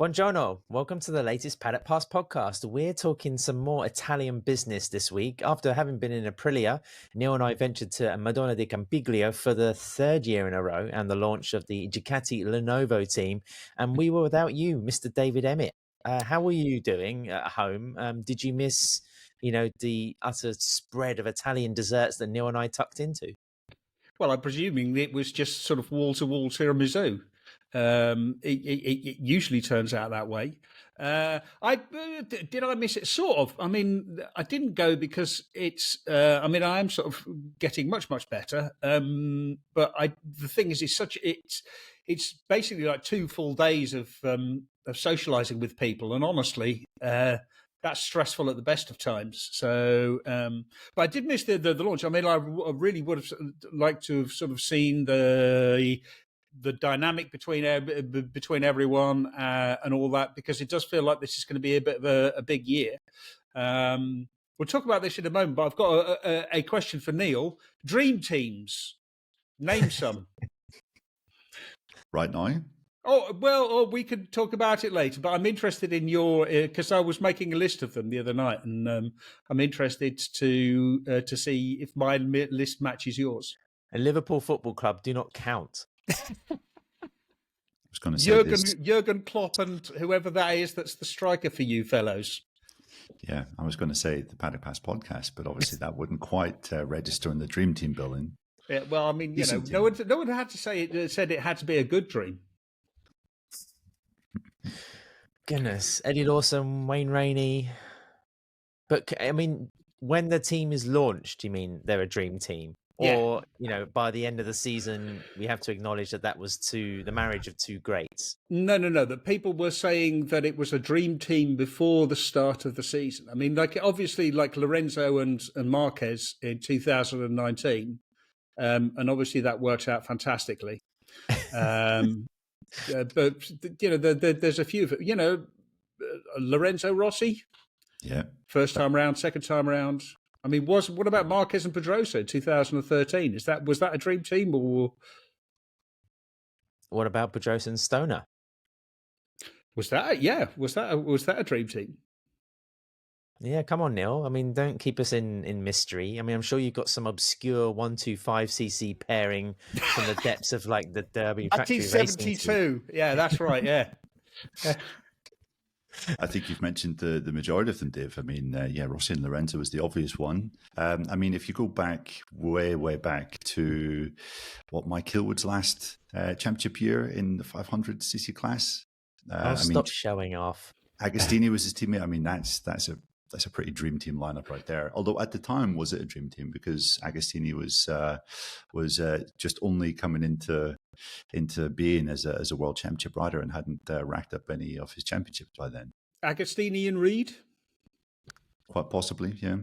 Buongiorno, welcome to the latest Paddock Pass podcast. We're talking some more Italian business this week. After having been in Aprilia, Neil and I ventured to Madonna di Campiglio for the third year in a row and the launch of the Ducati Lenovo team. And we were without you, Mr. David Emmett. How were you doing at home? Did you miss, the utter spread of Italian desserts that Neil and I tucked into? Well, I'm presuming it was just sort of wall-to-wall tiramisu. It usually turns out that way. Did I miss it? Sort of. I mean, I didn't go because it's. I am sort of getting much better. But the thing is, it's basically like 2 full days of socialising with people, and honestly, that's stressful at the best of times. So, but I did miss the launch. I mean, I really would have liked to have sort of seen the dynamic between everyone and all that, because it does feel like this is going to be a bit of a big year. We'll talk about this in a moment, but I've got a question for Neil. Dream teams, name some. Right now? Oh, well, or we could talk about it later, but I'm interested in your, because I was making a list of them the other night, and I'm interested to see if my list matches yours. A Liverpool Football Club do not count. I was going to say Jurgen Klopp and whoever that is, that's the striker for you fellows. Yeah, I was going to say the Paddock-Pass-podcast, but obviously that wouldn't quite register in the dream team billing. Yeah, well, I mean, no one had to said it had to be a good dream. Goodness, Eddie Lawson, Wayne Rainey. But I mean, when the team is launched, you mean they're a dream team? Or, by the end of the season, we have to acknowledge that was the marriage of two greats. No. That people were saying that it was a dream team before the start of the season. I mean, obviously, Lorenzo and Marquez in 2019, and obviously that worked out fantastically. But there's a few. Lorenzo Rossi. Yeah. First time round, second time round. I mean, what about Marquez and Pedrosa in 2013? Was that a dream team, or what about Pedrosa and Stoner? Was that a dream team? Yeah, come on, Neil. I mean, don't keep us in mystery. I mean, I'm sure you've got some obscure 125cc pairing from the depths of the Derby factory racing. 1972. Yeah, that's right. Yeah. I think you've mentioned the majority of them, Dave. I mean, Rossi and Lorenzo was the obvious one. I mean, if you go back, way back to Mike Hillwood's last championship year in the 500cc class. Stop showing off. Agostini was his teammate. I mean, that's a pretty dream team lineup right there. Although at the time, was it a dream team? Because Agostini was just only coming into being as a world championship rider and hadn't racked up any of his championships by then. Agostini and Reed? Quite possibly, yeah.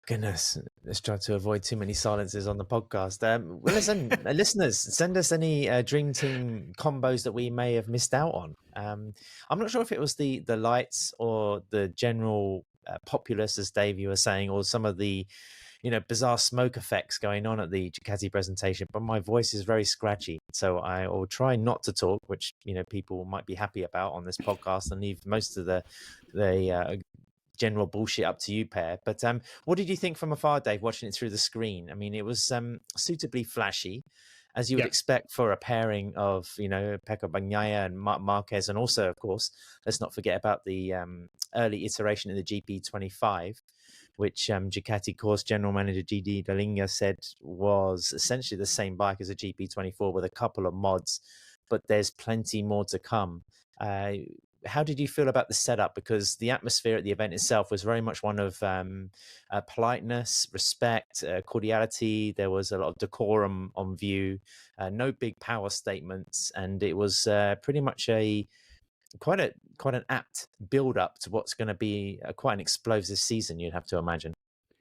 Goodness, let's try to avoid too many silences on the podcast. Well, listen, listeners, send us any dream team combos that we may have missed out on. I'm not sure if it was the lights or the general populace, as Dave, you were saying, or some of the bizarre smoke effects going on at the Ducati presentation, but my voice is very scratchy, so I will try not to talk, which people might be happy about on this podcast, and leave most of the general bullshit up to you, pair. But what did you think from afar, Dave, watching it through the screen? I mean, it was suitably flashy, as you would expect for a pairing of Pecco Bagnaia and Marquez, and also, of course, let's not forget about the early iteration in the GP25, which Ducati course general manager GD Dalinga said was essentially the same bike as a GP24 with a couple of mods, but there's plenty more to come. How did you feel about the setup? Because the atmosphere at the event itself was very much one of politeness, respect, cordiality. There was a lot of decorum on view, no big power statements, and it was pretty much quite an apt build up to what's going to be quite an explosive season, you'd have to imagine.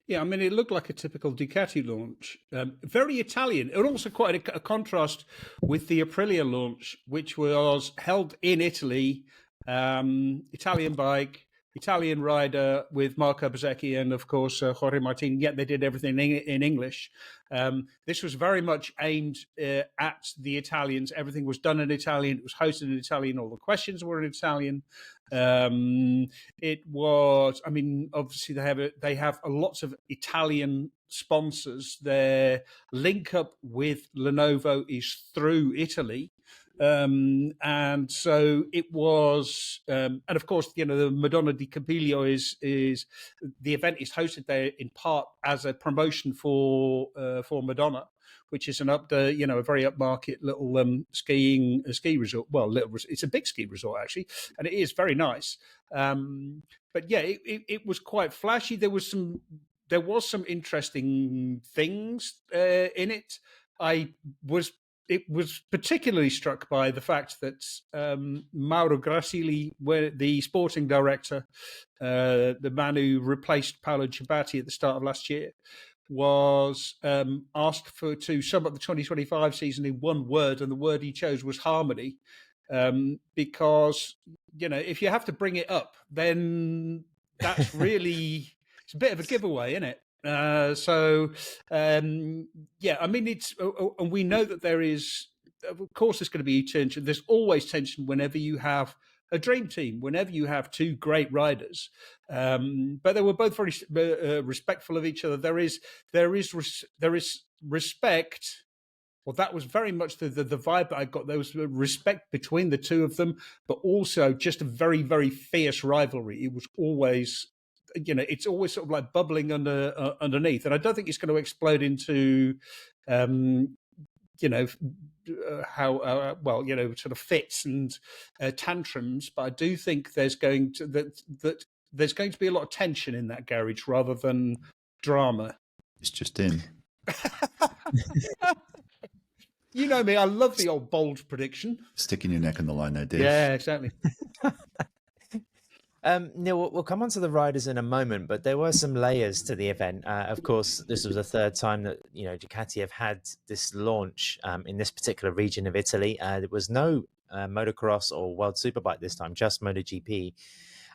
Yeah, I mean, it looked like a typical Ducati launch. Very Italian, and also quite a contrast with the Aprilia launch, which was held in Italy. Italian bike, Italian rider with Marco Bezzecchi and, of course, Jorge Martin. Yet they did everything in English. This was very much aimed at the Italians. Everything was done in Italian. It was hosted in Italian. All the questions were in Italian. It was, I mean, obviously they have lots of Italian sponsors. Their link up with Lenovo is through Italy. And so it was, and of course, the Madonna di Campiglio is the event is hosted there in part as a promotion for Madonna, which is a very upmarket little ski resort. Well, it's a big ski resort actually, and it is very nice. But yeah, it was quite flashy. There was some interesting things in it. It was particularly struck by the fact that Mauro Gracili, the sporting director, the man who replaced Paolo Ciabatti at the start of last year, was asked to sum up the 2025 season in one word, and the word he chose was harmony. Because, if you have to bring it up, then that's really, it's a bit of a giveaway, isn't it? I mean, and we know that there is, of course, there's going to be tension. There's always tension whenever you have a dream team, whenever you have two great riders. But they were both very respectful of each other. There is respect. Well, that was very much the vibe that I got. There was respect between the two of them, but also just a very, very fierce rivalry. It was always, it's always sort of like bubbling underneath. And I don't think it's going to explode into, sort of fits and tantrums. But I do think there's going to be a lot of tension in that garage rather than drama. It's just in. You know me, I love the old bold prediction. Sticking your neck on the line there, Dave. Yeah, exactly. Neil, we'll come on to the riders in a moment, but there were some layers to the event. Of course, this was the third time that Ducati have had this launch in this particular region of Italy. There was no motocross or World Superbike this time, just MotoGP.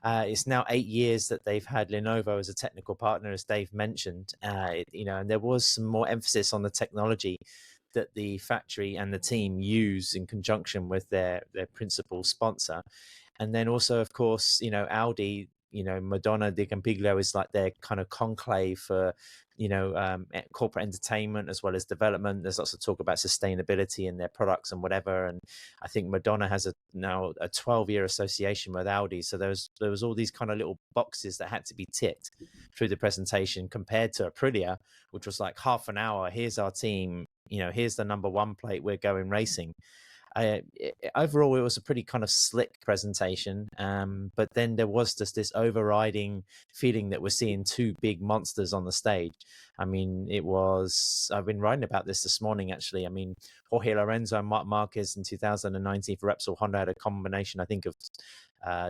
It's now 8 years that they've had Lenovo as a technical partner, as Dave mentioned. And there was some more emphasis on the technology that the factory and the team use in conjunction with their principal sponsor. And then also, of course, Audi, Madonna di Campiglio is like their kind of conclave for, corporate entertainment as well as development. There's lots of talk about sustainability in their products and whatever. And I think Madonna has now a 12-year association with Audi. So there was all these kind of little boxes that had to be ticked through the presentation, compared to Aprilia, which was like half an hour. Here's our team. Here's the number one plate. We're going racing. Overall, it was a pretty kind of slick presentation, but then there was just this overriding feeling that we're seeing two big monsters on the stage. I mean, I've been writing about this morning, actually. I mean, Jorge Lorenzo and Marc Marquez in 2019 for Repsol Honda had a combination, I think, of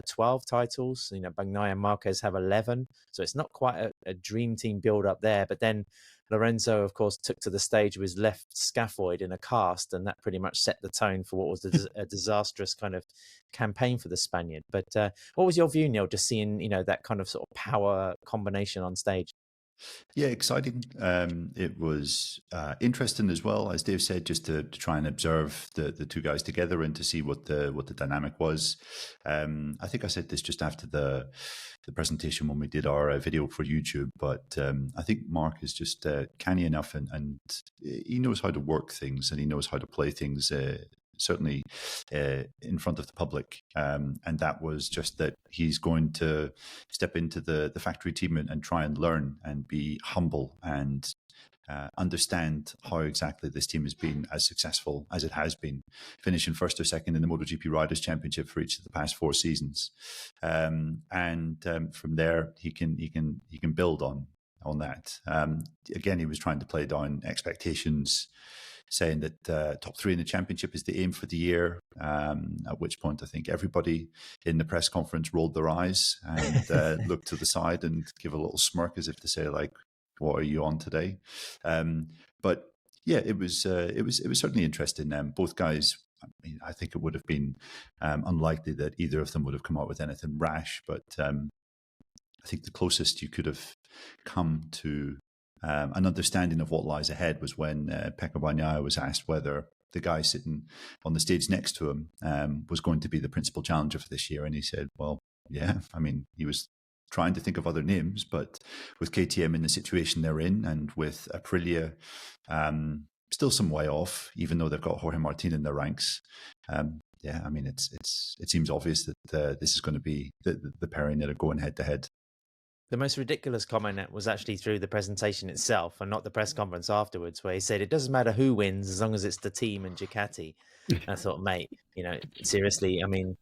12 titles. Bagnaia and Marquez have 11, so it's not quite a dream team build up there. But then Lorenzo, of course, took to the stage with his left scaphoid in a cast, and that pretty much set the tone for what was a disastrous kind of campaign for the Spaniard. But what was your view, Neil, just seeing that kind of sort of power combination on stage? Yeah, exciting. It was interesting as well, as Dave said, just to try and observe the two guys together and to see what the dynamic was. I think I said this just after the presentation when we did our video for YouTube, but I think Mark is just canny enough, and he knows how to work things, and he knows how to play things certainly in front of the public, and that was just that he's going to step into the factory team and try and learn and be humble and understand how exactly this team has been as successful as it has been, finishing first or second in the MotoGP Riders' Championship for each of the past 4 seasons, and from there he can build on that. Again, he was trying to play down expectations, saying that top 3 in the championship is the aim for the year, at which point I think everybody in the press conference rolled their eyes and looked to the side and give a little smirk as if to say, like, what are you on today? But yeah, it was certainly interesting. Both guys, I think it would have been unlikely that either of them would have come out with anything rash, but I think the closest you could have come to an understanding of what lies ahead was when Pecco Bagnaia was asked whether the guy sitting on the stage next to him was going to be the principal challenger for this year. And he said, well, yeah, I mean, he was trying to think of other names, but with KTM in the situation they're in, and with Aprilia still some way off, even though they've got Jorge Martin in their ranks. Yeah, I mean, it seems obvious that this is going to be the pairing that are going head to head. The most ridiculous comment was actually through the presentation itself and not the press conference afterwards, where he said it doesn't matter who wins as long as it's the team and Ducati. And I thought, mate, seriously, I mean,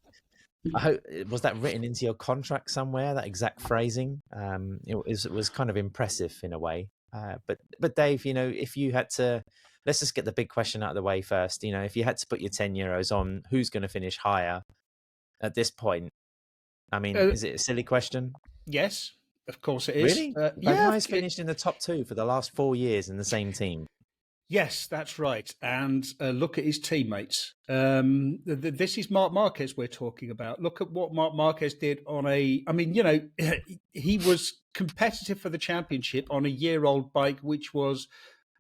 I hope, was that written into your contract somewhere, that exact phrasing? It was kind of impressive in a way. But Dave, if you had to, let's just get the big question out of the way first. If you had to put your €10 on who's going to finish higher at this point, I mean, is it a silly question? Yes, of course it is. Really? Bagnaia's finished in the top 2 for the last 4 years in the same team. Yes, that's right. And look at his teammates. This is Marc Marquez we're talking about. Look at what Marc Marquez did he was competitive for the championship on a year-old bike, which was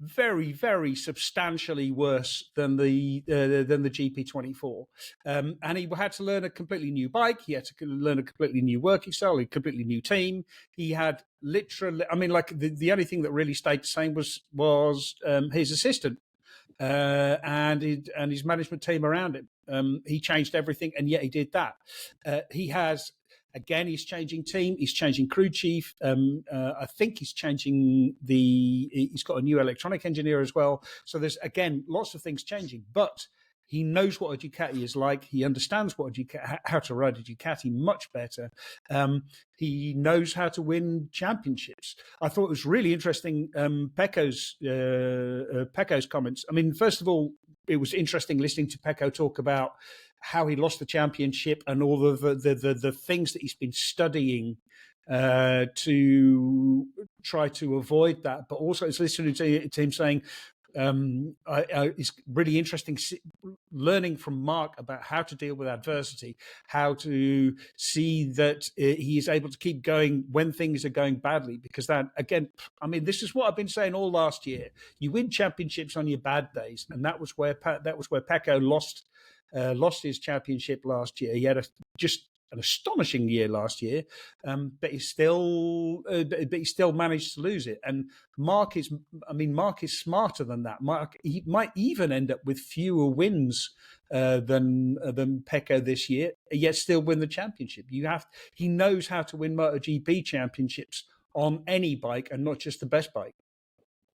very, very substantially worse than the GP24. And he had to learn a completely new bike. He had to learn a completely new working style, a completely new team. He had literally, the only thing that really stayed the same was his assistant and his management team around him. He changed everything, and yet he did that. He has. Again, he's changing team. He's changing crew chief. I think he's changing he's got a new electronic engineer as well. So there's, again, lots of things changing. But he knows what a Ducati is like. He understands how to ride a Ducati much better. He knows how to win championships. I thought it was really interesting, Pecco's comments. I mean, first of all, it was interesting listening to Pecco talk about how he lost the championship and all the things that he's been studying to try to avoid that. But also it's listening to him saying, it's really interesting learning from Marc about how to deal with adversity, how to see that he is able to keep going when things are going badly. Because that, again, I mean, this is what I've been saying all last year. You win championships on your bad days, and that was where Pecco lost his championship last year. He had just an astonishing year last year, but he still managed to lose it. And Marc is smarter than that. Marc, he might even end up with fewer wins than Pecco this year, yet still win the championship. He knows how to win MotoGP championships on any bike and not just the best bike.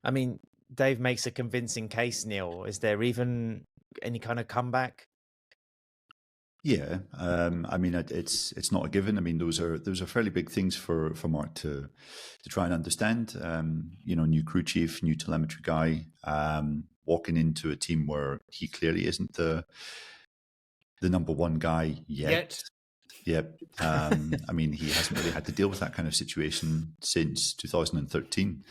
I mean, Dave makes a convincing case, Neil. Is there even any kind of comeback? Yeah, I mean, it's not a given. I mean, those are fairly big things for Marc to try and understand. New crew chief, new telemetry guy, walking into a team where he clearly isn't the number one guy yet. Yep. I mean, he hasn't really had to deal with that kind of situation since 2013,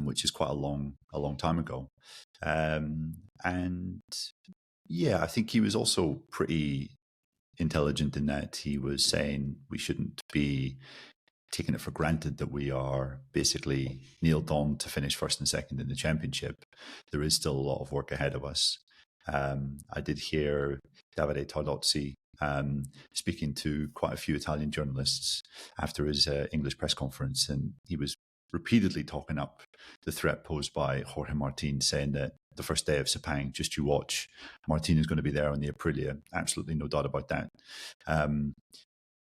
which is quite a long time ago. And yeah, I think he was also pretty intelligent in that he was saying we shouldn't be taking it for granted that we are basically nailed on to finish first and second in the championship. There is still a lot of work ahead of us. I did hear Davide Tardozzi speaking to quite a few Italian journalists after his English press conference, and he was repeatedly talking up the threat posed by Jorge Martin, saying that the first day of Sepang, just you watch, Martin is going to be there on the Aprilia. Absolutely no doubt about that.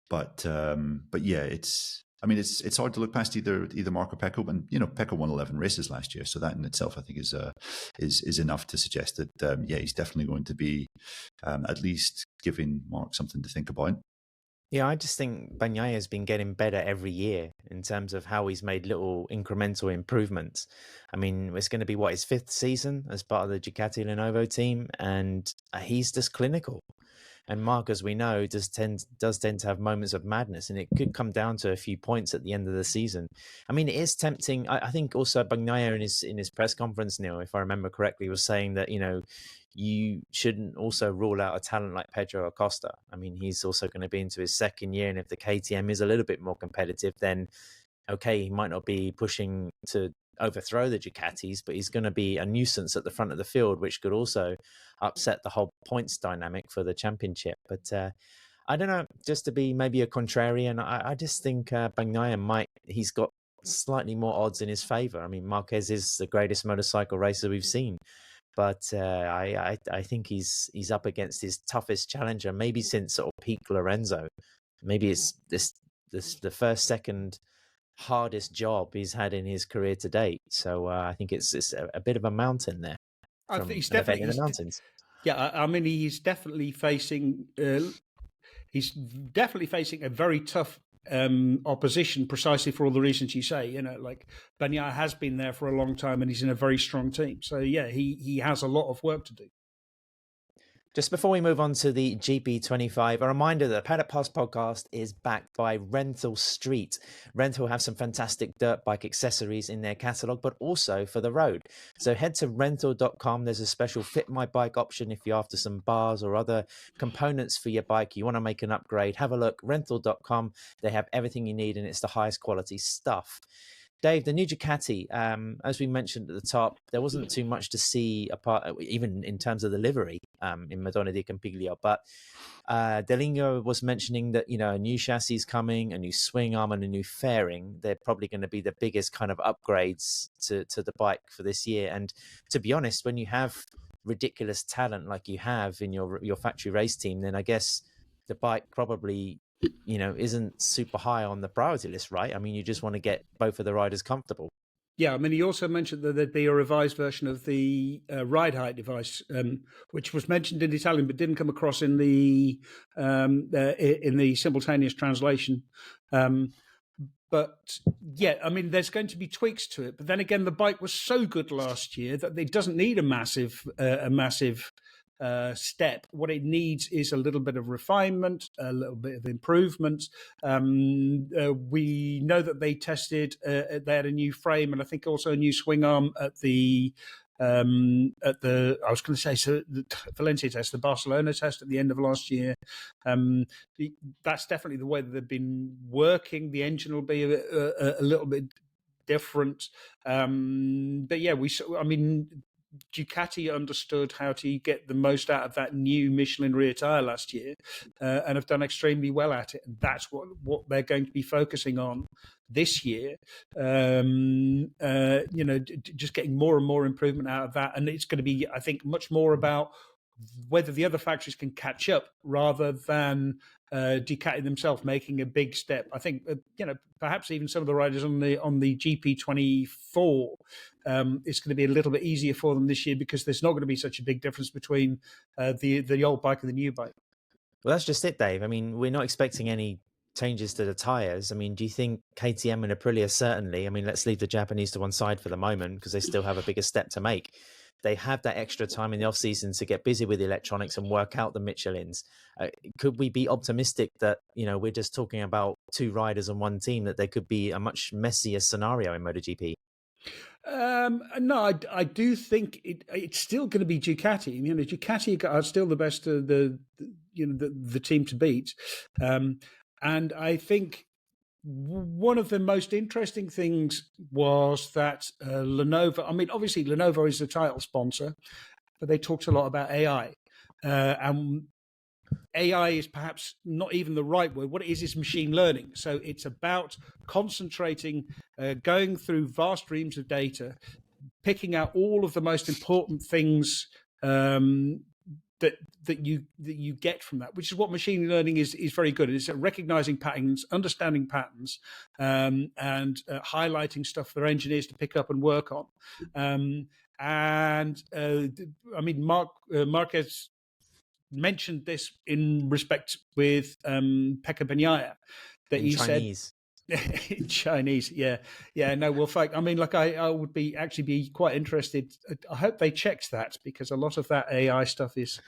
But yeah, it's hard to look past either Marc or Pecco, and Pecco won 11 races last year, so that in itself I think is enough to suggest that he's definitely going to be at least giving Marc something to think about. Yeah, I just think Bagnaia has been getting better every year in terms of how he's made little incremental improvements. I mean, it's going to be his 5th season as part of the Ducati Lenovo team, and he's just clinical. And Mark, as we know, does tend to have moments of madness, and it could come down to a few points at the end of the season. I mean, it is tempting. I think also Bagnaia in his press conference, Neil, if I remember correctly, was saying that, you shouldn't also rule out a talent like Pedro Acosta. I mean, he's also going to be into his second year, and if the KTM is a little bit more competitive, then okay, he might not be pushing to overthrow the Ducatis, but he's going to be a nuisance at the front of the field, which could also upset the whole points dynamic for the championship. But I don't know, just to be maybe a contrarian, I just think Bagnaia he's got slightly more odds in his favour. I mean, Marquez is the greatest motorcycle racer we've seen, but I think he's up against his toughest challenger, maybe since sort of peak Lorenzo. Maybe it's the second hardest job he's had in his career to date. So I think it's a bit of a mountain there. I think he's definitely in the mountains. Yeah, I mean, he's definitely facing a very tough opposition, precisely for all the reasons you say. Like Bagnaia has been there for a long time, and he's in a very strong team. So yeah, he has a lot of work to do. Just before we move on to the GP25, a reminder that the Paddock Pass podcast is backed by Renthal Street. Renthal have some fantastic dirt bike accessories in their catalogue, but also for the road. So head to renthal.com. There's a special Fit My Bike option if you're after some bars or other components for your bike. You want to make an upgrade, have a look. Renthal.com. They have everything you need, and it's the highest quality stuff. Dave, the new Ducati, as we mentioned at the top, there wasn't too much to see apart, even in terms of the livery in Madonna di Campiglio. But Deligno was mentioning that, a new chassis is coming, a new swing arm and a new fairing. They're probably going to be the biggest kind of upgrades to the bike for this year. And to be honest, when you have ridiculous talent like you have in your factory race team, then I guess the bike probably isn't super high on the priority list, right? I mean, you just want to get both of the riders comfortable. Yeah, I mean, he also mentioned that there'd be a revised version of the ride height device, which was mentioned in Italian but didn't come across in the simultaneous translation. But yeah, I mean, there's going to be tweaks to it. But then again, the bike was so good last year that it doesn't need a massive step. What it needs is a little bit of refinement, a little bit of improvement. We know that they tested, they had a new frame and I think also a new swing arm at the Valencia test, the Barcelona test at the end of last year. That's definitely the way that they've been working. The engine will be a little bit different. But yeah, Ducati understood how to get the most out of that new Michelin rear tyre last year and have done extremely well at it. And that's what they're going to be focusing on this year. Just getting more and more improvement out of that. And it's going to be, I think, much more about whether the other factories can catch up rather than Ducati themselves making a big step. I think perhaps even some of the riders on the GP24, it's going to be a little bit easier for them this year because there's not going to be such a big difference between the old bike and the new bike. Well, that's just it, Dave. I mean, we're not expecting any changes to the tyres. I mean, do you think KTM and Aprilia certainly? I mean, let's leave the Japanese to one side for the moment because they still have a bigger step to make. They have that extra time in the off-season to get busy with the electronics and work out the Michelins. Could we be optimistic that, we're just talking about two riders on one team, that there could be a much messier scenario in MotoGP? No, I do think it's still going to be Ducati. Ducati are still the best, the team to beat. And I think one of the most interesting things was that Lenovo, obviously Lenovo is the title sponsor, but they talked a lot about AI. And AI is perhaps not even the right word. What it is machine learning. So it's about concentrating, going through vast streams of data, picking out all of the most important things that you get from that, which is what machine learning is very good. It's recognizing patterns, understanding patterns, and highlighting stuff for engineers to pick up and work on. Marquez mentioned this in respect with Pecco Bagnaia, that he Chinese. Chinese, yeah. No, well, fact, I mean, like, I would actually be quite interested. I hope they checked that, because a lot of that AI stuff is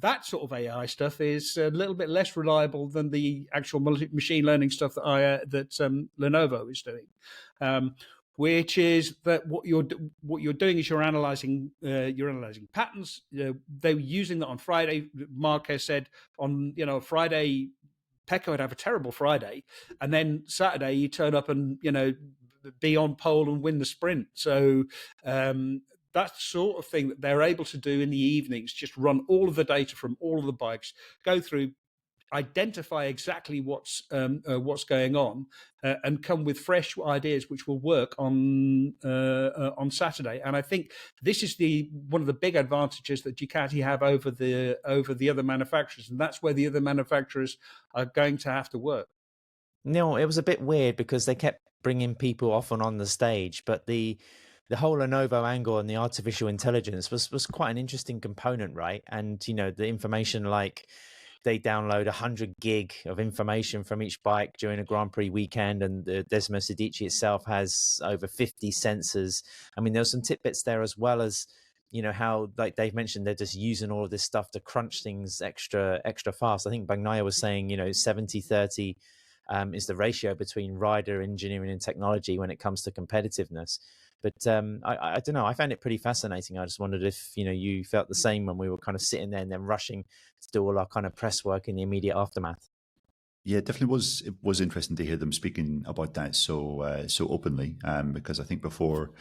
that sort of AI stuff is a little bit less reliable than the actual machine learning stuff that Lenovo is doing. Which is that what you're doing is you're analyzing patterns. They were using that on Friday. Marquez said on Friday, Pecco would have a terrible Friday, and then Saturday you turn up and be on pole and win the sprint. So that sort of thing that they're able to do in the evenings, just run all of the data from all of the bikes, go through, identify exactly what's going on, and come with fresh ideas which will work on Saturday. And I think this is one of the big advantages that Ducati have over the other manufacturers, and that's where the other manufacturers are going to have to work. No, it was a bit weird because they kept bringing people off and on the stage, but the whole Lenovo angle and the artificial intelligence was quite an interesting component, right? And the information, like, they download 100 gig of information from each bike during a Grand Prix weekend, and the Desmos Edici itself has over 50 sensors. I mean, there's some tidbits there, as well as how, like Dave mentioned, they're just using all of this stuff to crunch things extra fast. I think Bagnaia was saying 70-30 is the ratio between rider engineering and technology when it comes to competitiveness. But I don't know. I found it pretty fascinating. I just wondered if you felt the same when we were kind of sitting there and then rushing to do all our kind of press work in the immediate aftermath. Yeah, it definitely was. It was interesting to hear them speaking about that so openly, because I think before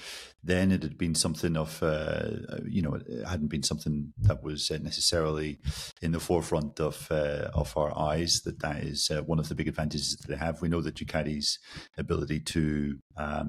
then it had been something of it hadn't been something that was necessarily in the forefront of our eyes. That is one of the big advantages that they have. We know that Ducati's ability to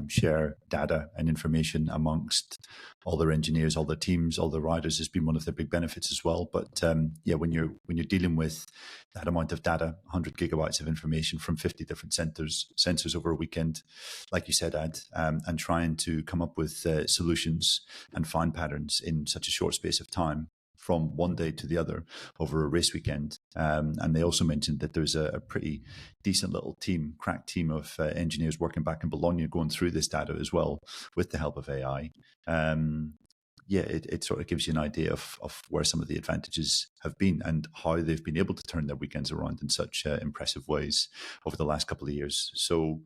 share data and information amongst all their engineers, all their teams, all their riders has been one of their big benefits as well. But when you're dealing with that amount of data, 100 gigabytes of information from 50 different sensors over a weekend, like you said, Ad, and trying to come up with solutions and find patterns in such a short space of time from one day to the other over a race weekend. And they also mentioned that there's a pretty decent little crack team of engineers working back in Bologna going through this data as well with the help of AI. It sort of gives you an idea of where some of the advantages have been and how they've been able to turn their weekends around in such impressive ways over the last couple of years. So,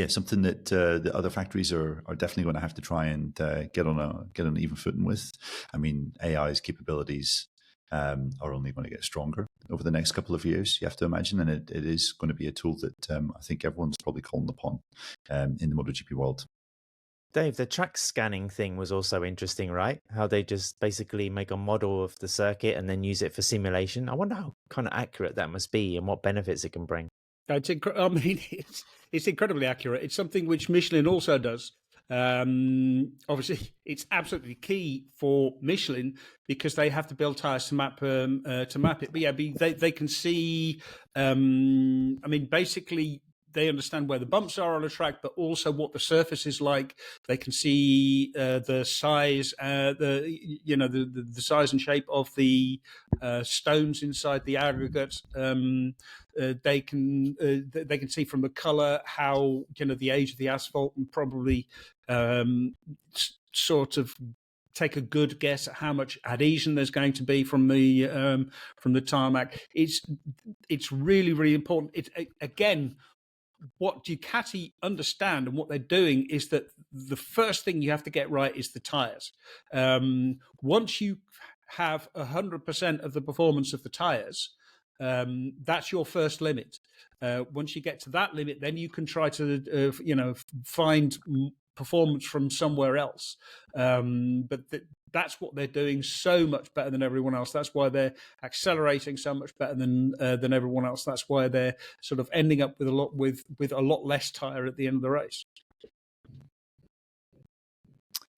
something that the other factories are definitely going to have to try and get on an even footing with. I mean, AI's capabilities are only going to get stronger over the next couple of years, you have to imagine, and it is going to be a tool that I think everyone's probably calling upon in the MotoGP world. Dave, the track scanning thing was also interesting, right? How they just basically make a model of the circuit and then use it for simulation. I wonder how kind of accurate that must be and what benefits it can bring. It's incredibly accurate. It's something which Michelin also does. Obviously, it's absolutely key for Michelin because they have to build tires to map it. But they can see. Basically, they understand where the bumps are on a track, but also what the surface is like. They can see the size, the size and shape of the stones inside the aggregate. They can see from the color how the age of the asphalt, and probably sort of take a good guess at how much adhesion there's going to be from the tarmac. It's really, really important. It's again, what Ducati understand and what they're doing is that the first thing you have to get right is the tires. Once you have 100% of the performance of the tires, that's your first limit. Once you get to that limit, then you can try to find performance from somewhere else. But that's what they're doing so much better than everyone else. That's why they're accelerating so much better than everyone else. That's why they're sort of ending up with a lot less tire at the end of the race.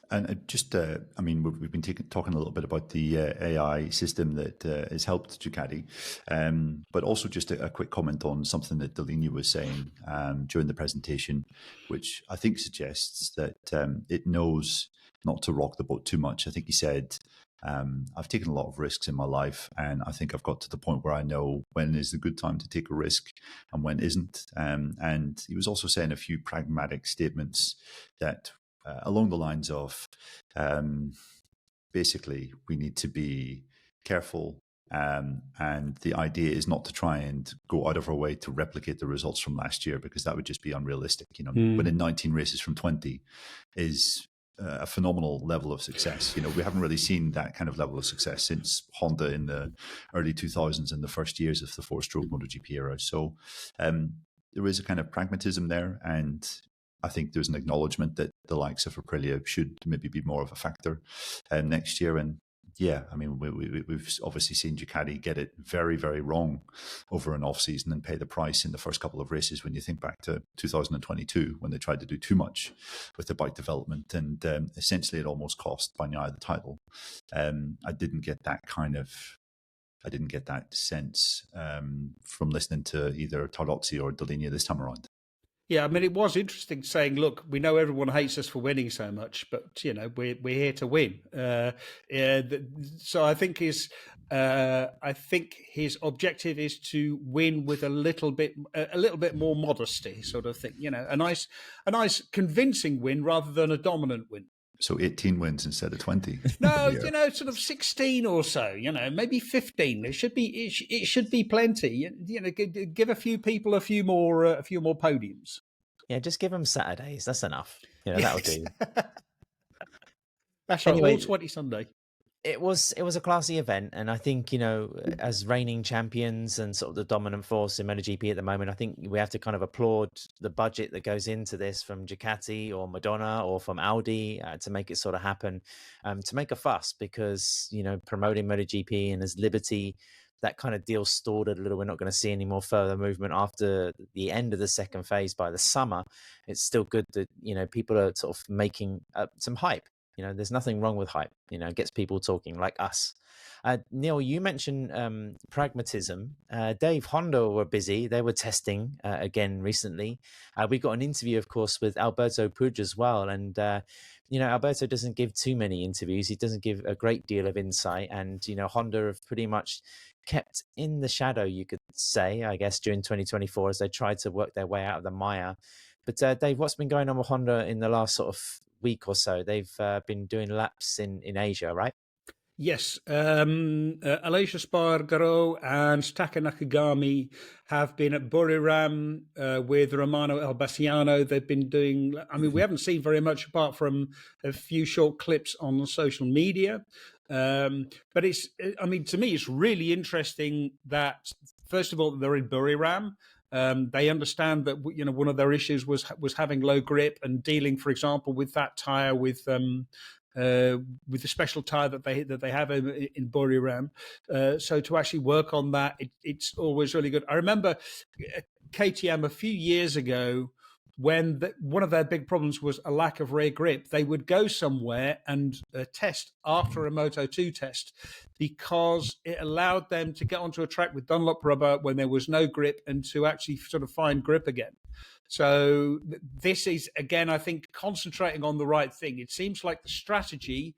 And just, we've been talking a little bit about the AI system that has helped Ducati, but also just a quick comment on something that Deligny was saying during the presentation, which I think suggests that it knows not to rock the boat too much. I think he said I've taken a lot of risks in my life, and I think I've got to the point where I know when is the good time to take a risk and when isn't. And he was also saying a few pragmatic statements that along the lines of basically we need to be careful. And the idea is not to try and go out of our way to replicate the results from last year, because that would just be unrealistic. Winning 19 races from 20 is a phenomenal level of success. We haven't really seen that kind of level of success since Honda in the early 2000s and the first years of the four-stroke MotoGP era. So there is a kind of pragmatism there, and I think there's an acknowledgement that the likes of Aprilia should maybe be more of a factor next year. And yeah, I mean, we've obviously seen Ducati get it very, very wrong over an off-season and pay the price in the first couple of races. When you think back to 2022, when they tried to do too much with the bike development, and essentially it almost cost Bagnaia the title. I didn't get that sense from listening to either Tardozzi or Dall'Igna this time around. Yeah, I mean, it was interesting saying, look, we know everyone hates us for winning so much, but, we're here to win. So I think his objective is to win with a little bit more modesty, sort of thing. A nice convincing win rather than a dominant win. So 18 wins instead of 20. No, sort of 16 or so. Maybe 15. It should be plenty. Give a few people a few more podiums. Yeah, just give them Saturdays. That's enough. That'll do. That's right. All 20 Sunday. It was a classy event, and I think as reigning champions and sort of the dominant force in MotoGP at the moment, I think we have to kind of applaud the budget that goes into this from Ducati or Madonna or from Audi to make it sort of happen, to make a fuss, because promoting MotoGP and as Liberty, that kind of deal stalled a little. We're not going to see any more further movement after the end of the second phase by the summer. It's still good that people are sort of making some hype. There's nothing wrong with hype. It gets people talking like us. Neil, you mentioned pragmatism. Dave, Honda were busy. They were testing again recently. We got an interview, of course, with Alberto Puig as well. And, Alberto doesn't give too many interviews. He doesn't give a great deal of insight. And, Honda have pretty much kept in the shadow, you could say, I guess, during 2024 as they tried to work their way out of the mire. But Dave, what's been going on with Honda in the last sort of week or so? They've been doing laps in Asia, right? Yes. Aleix Espargaro and Taka Nakagami have been at Buriram with Romano Elbassiano. They've been doing, we haven't seen very much apart from a few short clips on social media. But to me, it's really interesting that, first of all, they're in Buriram. They understand that one of their issues was having low grip and dealing, for example, with that tire with the special tire that they have in Buriram. So to actually work on that, it's always really good. I remember KTM a few years ago, when one of their big problems was a lack of rear grip. They would go somewhere and test after a Moto2 test, because it allowed them to get onto a track with Dunlop rubber when there was no grip and to actually sort of find grip again. So this is, again, I think, concentrating on the right thing. It seems like the strategy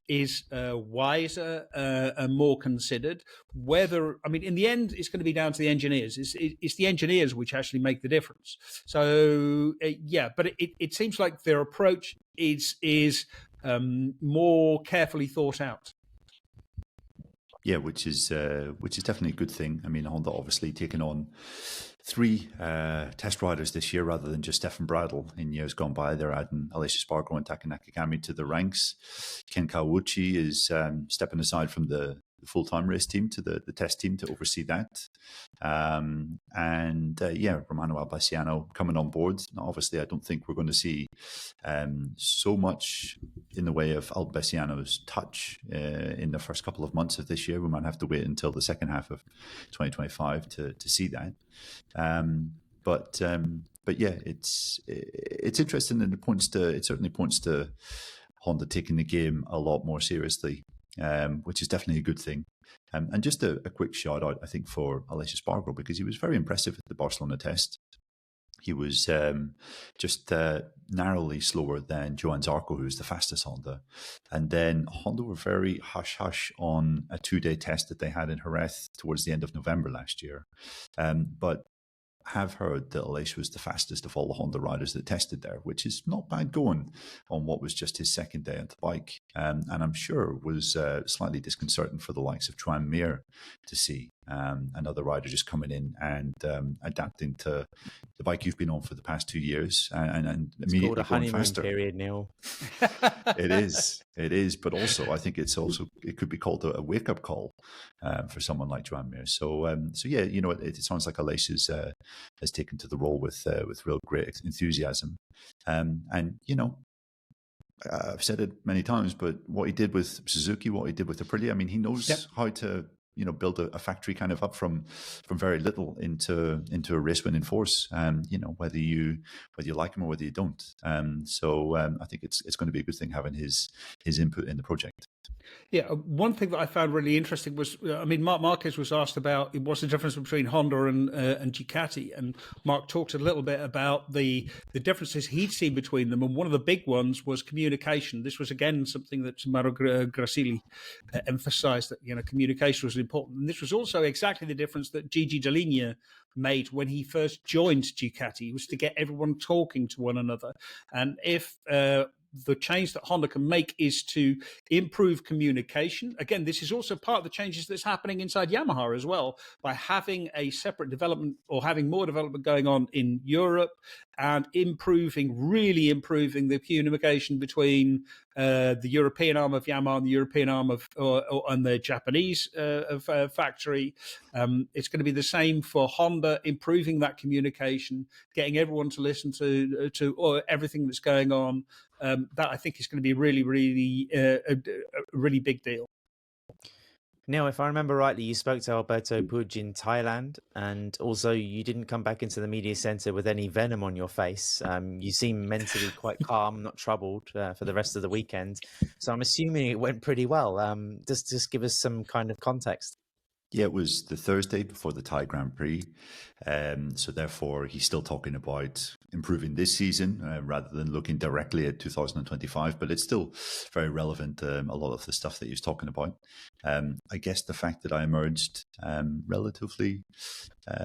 is wiser and more considered. In the end, it's going to be down to the engineers. It's the engineers which actually make the difference. So, but it seems like their approach is more carefully thought out. Yeah, which is definitely a good thing. Honda obviously taking on 3 test riders this year rather than just Stefan Bradl. In years gone by, they're adding Aleix Espargaro and Taka Nakagami to the ranks. Ken Kawauchi is stepping aside from the full-time race team to the test team to oversee that. Romano Albassiano coming on board. Now, obviously, I don't think we're going to see so much in the way of Albassiano's touch in the first couple of months of this year. We might have to wait until the second half of 2025 to see that. But yeah, it's interesting, and it certainly points to Honda taking the game a lot more seriously, which is definitely a good thing. And just a quick shout out, I think, for Aleix Espargaro, because he was very impressive at the Barcelona test. He was just narrowly slower than Johann Zarco, who's the fastest Honda. And then Honda were very hush-hush on a 2-day test that they had in Jerez towards the end of November last year. But have heard that Aleix was the fastest of all the Honda riders that tested there, which is not bad going on what was just his second day on the bike. And I'm sure was slightly disconcerting for the likes of Joan Mir to see another rider just coming in and adapting to the bike you've been on for the past 2 years and immediately going faster. Period, Neil. It is, but also I think it could be called a wake-up call for someone like Joan Mir. So yeah, it sounds like Aleix has taken to the role with real great enthusiasm, and I've said it many times, but what he did with Suzuki, what he did with Aprilia, I mean, he knows how to build a factory kind of up from very little into a race winning force. Whether you like him or whether you don't. So I think it's going to be a good thing having his input in the project. Yeah, one thing that I found really interesting was, Marc Marquez was asked about what's the difference between Honda and Ducati, and Marc talked a little bit about the differences he'd seen between them, and one of the big ones was communication. This was again something that Mauro Grasili emphasised, that communication was important, and this was also exactly the difference that Gigi Dall'Igna made when he first joined Ducati, was to get everyone talking to one another, and if the change that Honda can make is to improve communication. Again, this is also part of the changes that's happening inside Yamaha as well, by having a separate development or having more development going on in Europe and really improving the communication between the European arm of Yamaha and the European arm of and the Japanese factory. It's going to be the same for Honda, improving that communication, getting everyone to listen to everything that's going on. That I think is going to be really, really a really big deal. Neil, if I remember rightly, you spoke to Alberto Puig in Thailand, and also you didn't come back into the media centre with any venom on your face. You seem mentally quite calm, not troubled for the rest of the weekend. So I'm assuming it went pretty well. Just give us some kind of context. Yeah, it was the Thursday before the Thai Grand Prix. So therefore, he's still talking about improving this season rather than looking directly at 2025. But it's still very relevant, a lot of the stuff that he was talking about. I guess the fact that I emerged relatively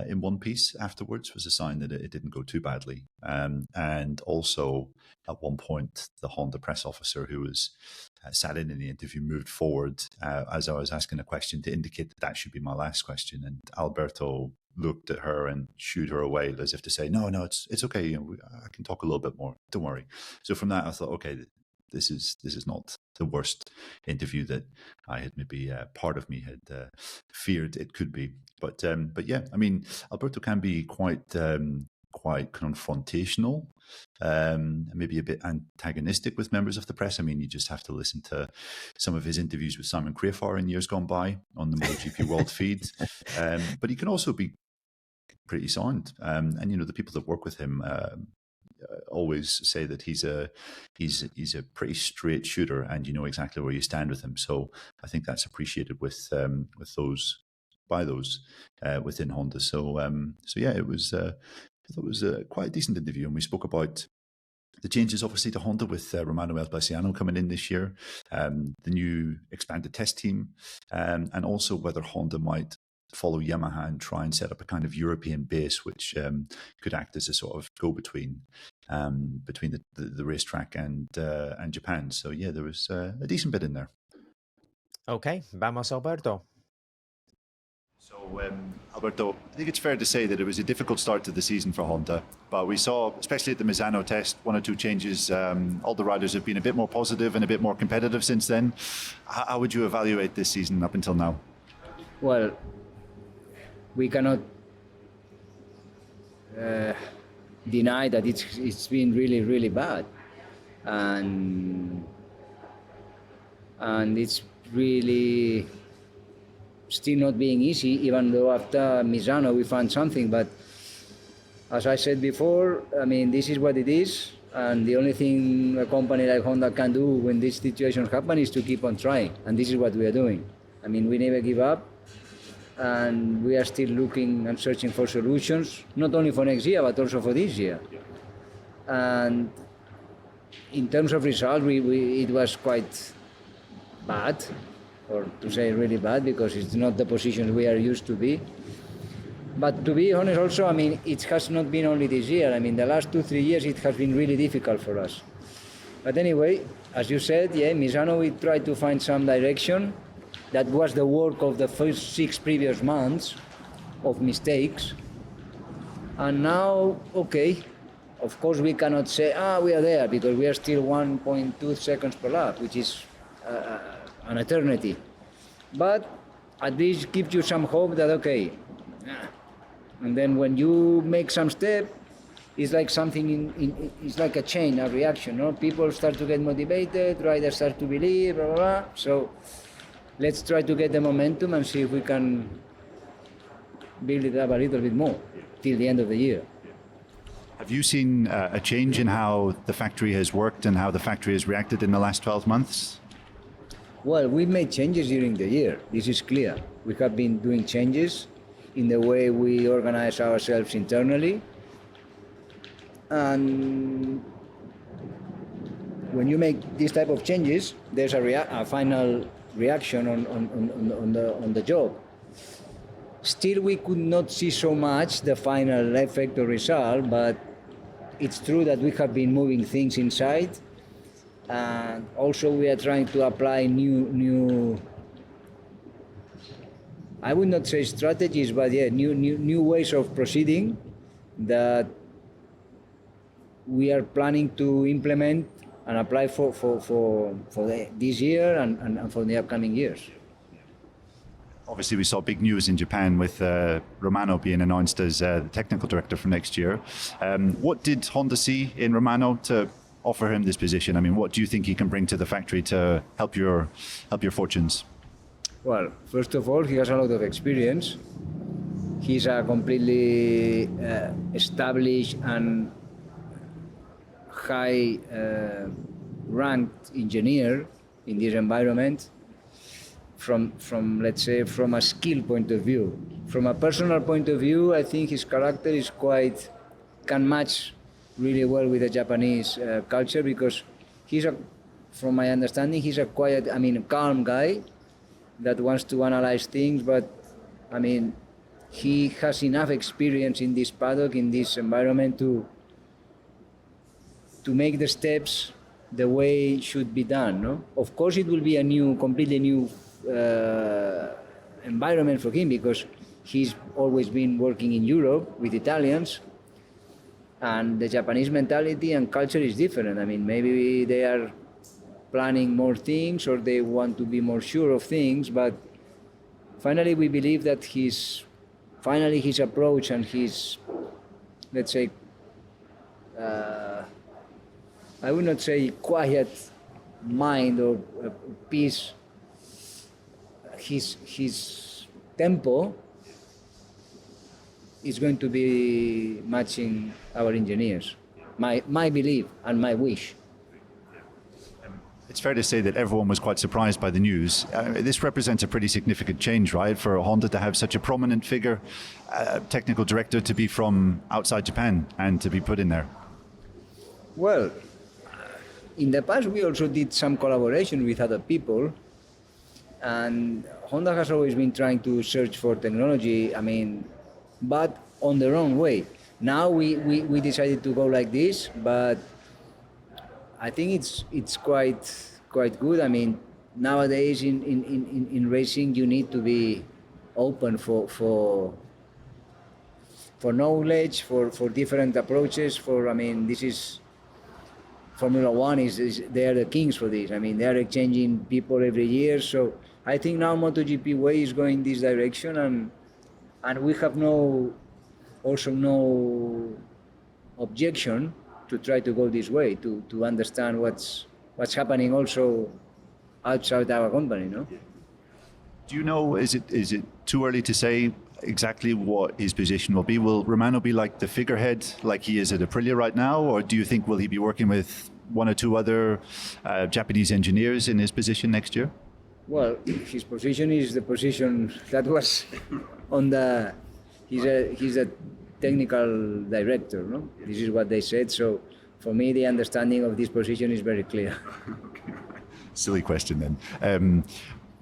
in one piece afterwards was a sign that it didn't go too badly. And also, at one point, the Honda press officer who was sat in the interview moved forward as I was asking a question to indicate that should be my last question. And Alberto looked at her and shooed her away as if to say, no, it's okay. I can talk a little bit more. Don't worry. So from that, I thought, okay, this is not the worst interview that I had maybe part of me had feared it could be. But yeah, I mean, Alberto can be quite confrontational, maybe a bit antagonistic with members of the press. I mean, you just have to listen to some of his interviews with Simon Crafar in years gone by on the MotoGP World feed. But he can also be pretty sound. And the people that work with him always say that he's a pretty straight shooter, and you know exactly where you stand with him. So I think that's appreciated with those within Honda. So yeah, it was. I thought it was quite a decent interview, and we spoke about the changes, obviously, to Honda with Romano Elbassiano coming in this year, the new expanded test team, and also whether Honda might follow Yamaha and try and set up a kind of European base, which could act as a sort of go-between between the racetrack and Japan. So yeah, there was a decent bit in there. Okay, vamos Alberto. So, Alberto, I think it's fair to say that it was a difficult start to the season for Honda, but we saw, especially at the Misano test, one or two changes. All the riders have been a bit more positive and a bit more competitive since then. How would you evaluate this season up until now? Well, we cannot deny that it's been really, really bad, and it's really still not being easy, even though after Misano we found something. But as I said before, I mean, this is what it is, and the only thing a company like Honda can do when these situations happen is to keep on trying, and this is what we are doing. I mean, we never give up, and we are still looking and searching for solutions, not only for next year, but also for this year. And in terms of result, it was quite bad, or to say really bad, because it's not the position we are used to be. But to be honest also, I mean, it has not been only this year. I mean, the last 2-3 years, it has been really difficult for us. But anyway, as you said, Misano, we tried to find some direction. That was the work of the first 6 previous months of mistakes. And now, okay, of course we cannot say, we are there, because we are still 1.2 seconds per lap, which is an eternity. But at least gives you some hope that, okay, and then when you make some step, it's like something, it's like a chain, a reaction, no? People start to get motivated, riders start to believe, blah, blah, blah. So let's try to get the momentum and see if we can build it up a little bit more till the end of the year. Have you seen a change in how the factory has worked and how the factory has reacted in the last 12 months? Well, we've made changes during the year. This is clear. We have been doing changes in the way we organize ourselves internally. And when you make these type of changes, there's a final reaction on the job. Still, we could not see so much the final effect or result, but it's true that we have been moving things inside, and also we are trying to apply new I would not say strategies, but new ways of proceeding that we are planning to implement and apply for this year and for the upcoming years. Obviously, we saw big news in Japan with Romano being announced as the technical director for next year. What did Honda see in Romano to offer him this position? I mean, what do you think he can bring to the factory to help your fortunes? Well, first of all, he has a lot of experience. He's a completely established and high ranked engineer in this environment. From let's say, from a skill point of view. From a personal point of view, I think his character is can match really well with the Japanese culture, because from my understanding, he's a quiet, calm guy that wants to analyze things, but he has enough experience in this paddock, in this environment to make the steps the way it should be done, no? Of course, it will be a completely new environment for him, because he's always been working in Europe with Italians, and the Japanese mentality and culture is different. Maybe they are planning more things, or they want to be more sure of things, but finally we believe that his approach and his, let's say, I would not say quiet mind or peace, his tempo is going to be matching our engineers. My belief and my wish. It's fair to say that everyone was quite surprised by the news. This represents a pretty significant change, right, for Honda to have such a prominent figure, technical director, to be from outside Japan and to be put in there. Well, in the past we also did some collaboration with other people, and Honda has always been trying to search for technology, but on the wrong way. Now we decided to go like this, but I think it's quite good. Nowadays in racing you need to be open for knowledge, for different approaches. This is Formula One is they are the kings for this. They are exchanging people every year. So I think now MotoGP way is going this direction, and we have no objection to try to go this way, to understand what's happening also outside our company, no? Do you know, is it too early to say exactly what his position will be? Will Romano be like the figurehead like he is at Aprilia right now, or do you think will he be working with one or two other Japanese engineers in his position next year? Well, his position is the position that was on the. He's a technical director, no? This is what they said. So, for me, the understanding of this position is very clear. Silly question then.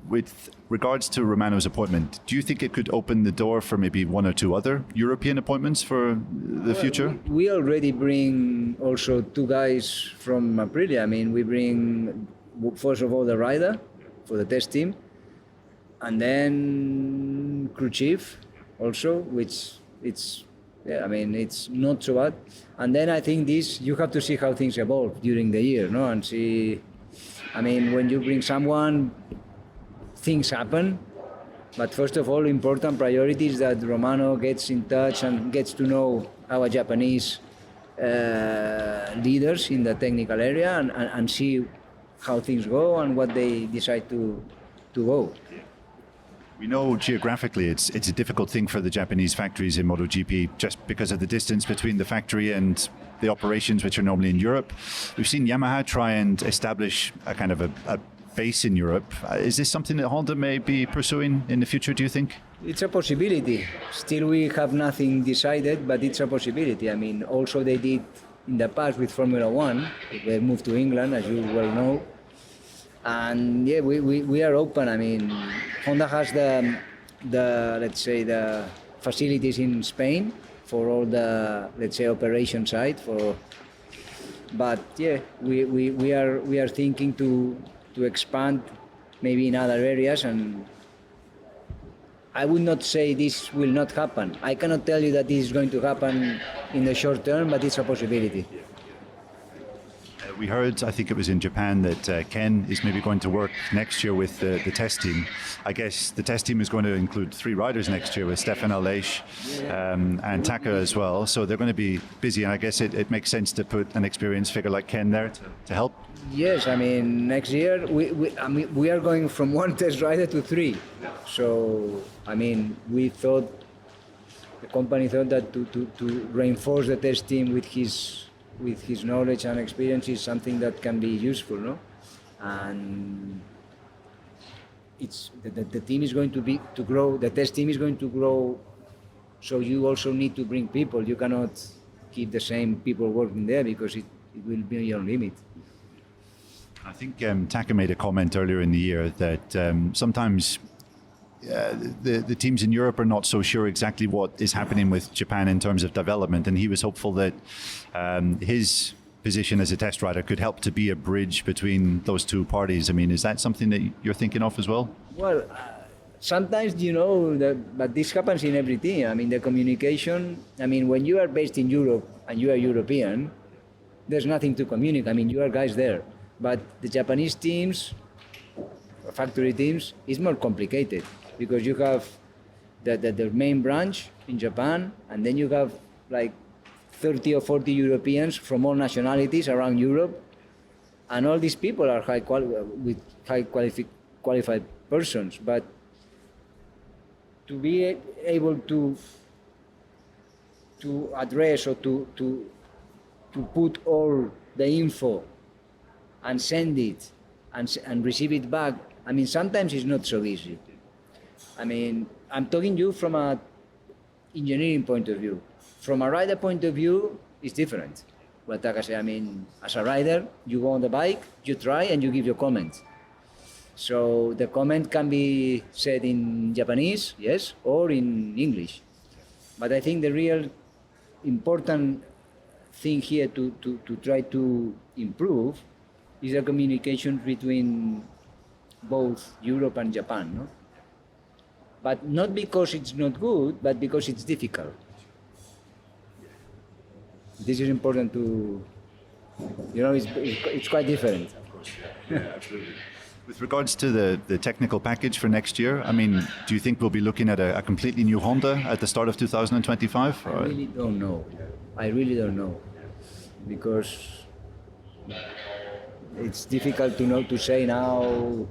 With regards to Romano's appointment, do you think it could open the door for maybe one or two other European appointments for the future? We already bring also two guys from Aprilia. I mean, we bring, first of all, the rider for the test team, and then crew chief also, which it's not so bad. And then I think you have to see how things evolve during the year, no? And see, I mean, when you bring someone, things happen. But first of all, important priority is that Romano gets in touch and gets to know our Japanese leaders in the technical area and see how things go and what they decide to go. We know geographically it's a difficult thing for the Japanese factories in MotoGP just because of the distance between the factory and the operations which are normally in Europe. We've seen Yamaha try and establish a kind of a base in Europe. Is this something that Honda may be pursuing in the future, do you think? It's a possibility. Still we have nothing decided, but it's a possibility. I mean, also they did in the past with Formula One. They moved to England, as you well know. And yeah, we are open. I mean, Honda has the let's say the facilities in Spain for all the, let's say, operation side but yeah, we are thinking to expand maybe in other areas, and I would not say this will not happen. I cannot tell you that this is going to happen in the short term, but it's a possibility. We heard, I think it was in Japan, that Ken is maybe going to work next year with the test team. I guess the test team is going to include 3 riders next year with Stefan Aleix and Taka as well. So they're going to be busy, and I guess it makes sense to put an experienced figure like Ken there to help. Yes, I mean, next year we are going from 1 test rider to 3. So, I mean, the company thought that to reinforce the test team with his knowledge and experience is something that can be useful, no? And it's the team is going to grow. The test team is going to grow, so you also need to bring people. You cannot keep the same people working there because it will be your limit. I think Taka made a comment earlier in the year that sometimes the teams in Europe are not so sure exactly what is happening with Japan in terms of development, and he was hopeful that his position as a test rider could help to be a bridge between those two parties. I mean, is that something that you're thinking of as well? Well, sometimes, but this happens in every team. I mean, the communication, I mean, when you are based in Europe and you are European, there's nothing to communicate. I mean, you are guys there. But the Japanese teams, factory teams, is more complicated because you have the main branch in Japan, and then you have like 30 or 40 Europeans from all nationalities around Europe, and all these people are qualified persons. But to be able to address or to put all the info and send it and receive it back, I mean, sometimes it's not so easy. I mean, I'm talking to you from an engineering point of view. From a rider point of view, it's different. But like I say, I mean, as a rider, you go on the bike, you try, and you give your comment. So the comment can be said in Japanese, yes, or in English. But I think the real important thing here to try to improve is the communication between both Europe and Japan, no? But not because it's not good, but because it's difficult. This is important to, it's quite different. Of course, yeah, absolutely. With regards to the technical package for next year, I mean, do you think we'll be looking at a completely new Honda at the start of 2025? I really don't know. Because it's difficult to say now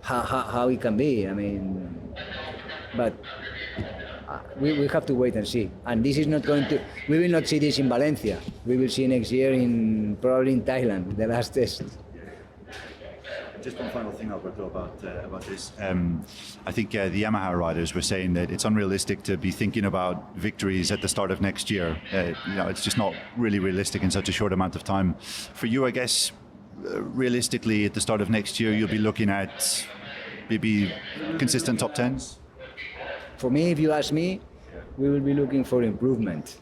how it can be. I mean, but we have to wait and see. And this is not going to. We will not see this in Valencia. We will see next year probably in Thailand, the last test. Just one final thing, Alberto, about this. I think the Yamaha riders were saying that it's unrealistic to be thinking about victories at the start of next year. It's just not really realistic in such a short amount of time. For you, I guess, realistically, at the start of next year, you'll be looking at maybe consistent top 10s? For me, if you ask me, we will be looking for improvement.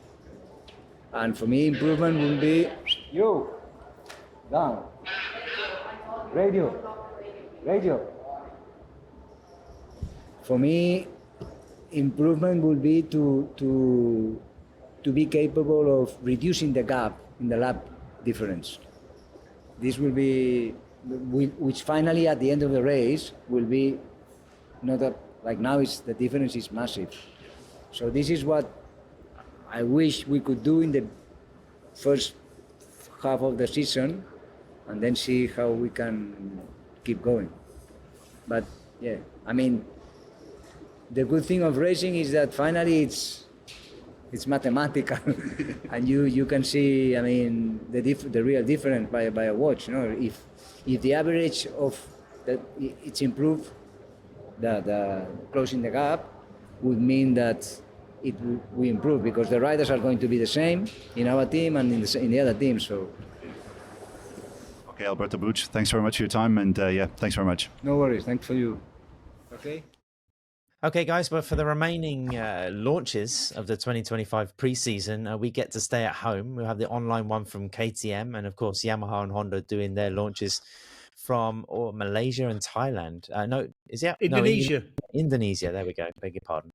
And for me, improvement will be, down. Radio. For me, improvement will be to be capable of reducing the gap in the lap difference. This will be, which finally at the end of the race will be not like now. The difference is massive. So this is what I wish we could do in the first half of the season, and then see how we can keep going. But yeah, I mean, the good thing of racing is that finally it's mathematical, and you can see, I mean, the real difference by a watch. If the average of that it's improved, the closing the gap would mean that we improve, because the riders are going to be the same in our team and in the other team. So. Okay, Alberto Puig, thanks very much for your time, and thanks very much. No worries, thanks for you. Okay, guys, but for the remaining launches of the 2025 preseason, we get to stay at home. We'll have the online one from KTM, and of course, Yamaha and Honda doing their launches from Malaysia and Thailand. Indonesia. No, Indonesia, there we go, beg your pardon.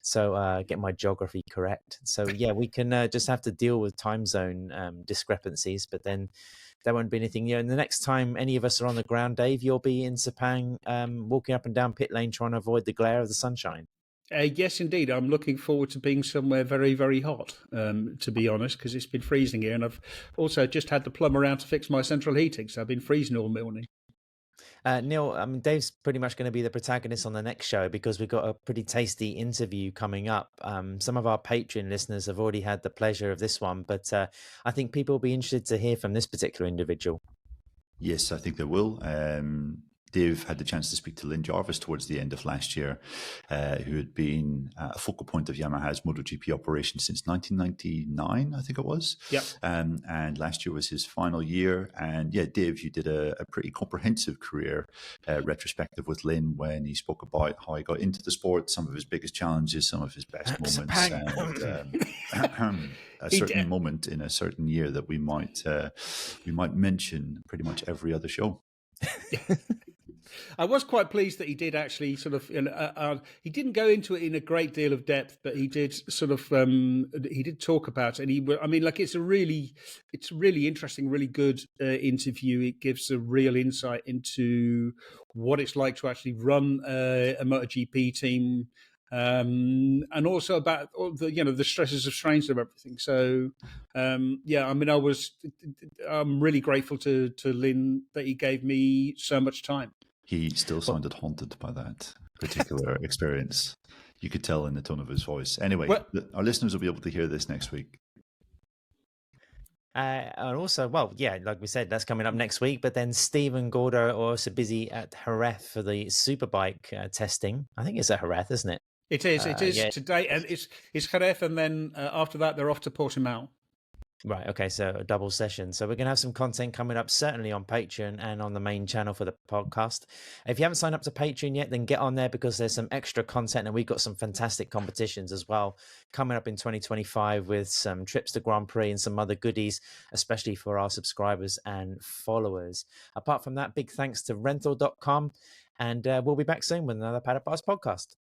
So get my geography correct. So yeah, we can just have to deal with time zone discrepancies, but then there won't be anything. And the next time any of us are on the ground, Dave, you'll be in Sepang, walking up and down pit lane trying to avoid the glare of the sunshine. Yes, indeed. I'm looking forward to being somewhere very, very hot, to be honest, because it's been freezing here. And I've also just had the plumber around to fix my central heating, so I've been freezing all morning. Neil, Dave's pretty much going to be the protagonist on the next show, because we've got a pretty tasty interview coming up. Some of our Patreon listeners have already had the pleasure of this one, but I think people will be interested to hear from this particular individual. Yes, I think they will. Dave had the chance to speak to Lynn Jarvis towards the end of last year, who had been a focal point of Yamaha's MotoGP operation since 1999, I think it was. Yep. And last year was his final year. And yeah, Dave, you did a pretty comprehensive career retrospective with Lynn when he spoke about how he got into the sport, some of his biggest challenges, some of his best moments, and a certain moment in a certain year that we might mention pretty much every other show. I was quite pleased that he did actually sort of, he didn't go into it in a great deal of depth, but he did sort of, he did talk about it. And it's a really interesting, really good interview. It gives a real insight into what it's like to actually run a MotoGP team, and also about all the stresses of strains of everything. So, I'm really grateful to Lynn that he gave me so much time. He still sounded haunted by that particular experience. You could tell in the tone of his voice. Anyway, our listeners will be able to hear this next week. And also, like we said, that's coming up next week. But then Stephen Gordo are also busy at Jerez for the Superbike testing. I think it's at Jerez, isn't it? It is today, and it's Jerez, and then after that they're off to Portimao. Right, okay, so a double session. So we're going to have some content coming up, certainly on Patreon and on the main channel for the podcast. If you haven't signed up to Patreon yet, then get on there, because there's some extra content, and we've got some fantastic competitions as well coming up in 2025 with some trips to Grand Prix and some other goodies, especially for our subscribers and followers. Apart from that, big thanks to Renthal.com, and we'll be back soon with another Paddock Pass podcast.